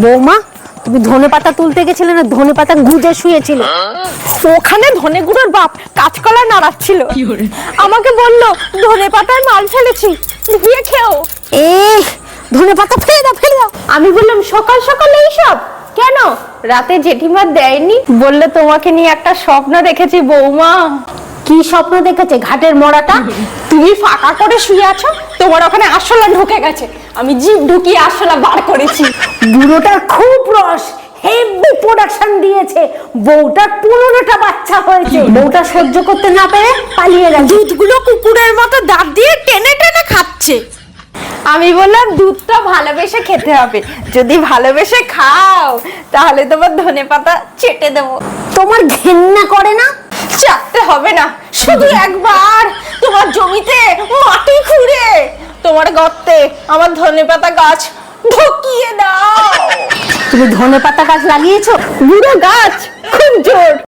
বৌমা, তুমি ধনেপাতা তুলতে গেছিলে না ধনেপাতা গুজে শুয়েছিলে? ওখানে ধনে গুঁড়োর বাপ কাঁচকলা নাড়াচ্ছিল, আমাকে বলল ধনেপাতায় মাল ফেলেছি, ধুয়ে খেও। এ ধনেপাতা ফেলে দাও, ফেলে দাও। আমি বললাম সকাল সকাল এইসব কেন? রাতে জেঠিমা দেয়নি, বললে তোমাকে নিয়ে একটা স্বপ্ন দেখেছি বৌমা। কি স্বপ্ন দেখেছে? ঘাটের মরাটা? তুমি ফাঁকা করে শুয়ে আছো, তোমার ওখানে আরশোলা ঢুকে গেছে, আমি জিভ ঢুকিয়ে আরশোলা বার করেছি। বুড়োটার খুব রস, হেভি প্রোডাকশন দিয়েছে। বউটার 15টা বাচ্চা হয়েছে। বউটা সহ্য করতে না পেরে পালিয়ে গেছে। দুধগুলো কুকুরের মতো দাঁত দিয়ে টেনে টেনে খাচ্ছে। আমি বললাম দুধটা ভালোবেসে খেতে হবে, যদি ভালোবেসে খাও তাহলে তোমার ধনেপাতা চেটে দেবো। তোমার ঘেন্না করে না? চাটতে হবে না, শুধু একবার তোমার জমিতে মাটি খুঁড়ে তোমার গর্তে আমার ধনেপাতা গাছ ঢুকিয়ে দাও। তুমি ধনেপাতা গাছ লাগিয়েছো? বুড়ো গাছ, খুব জোর।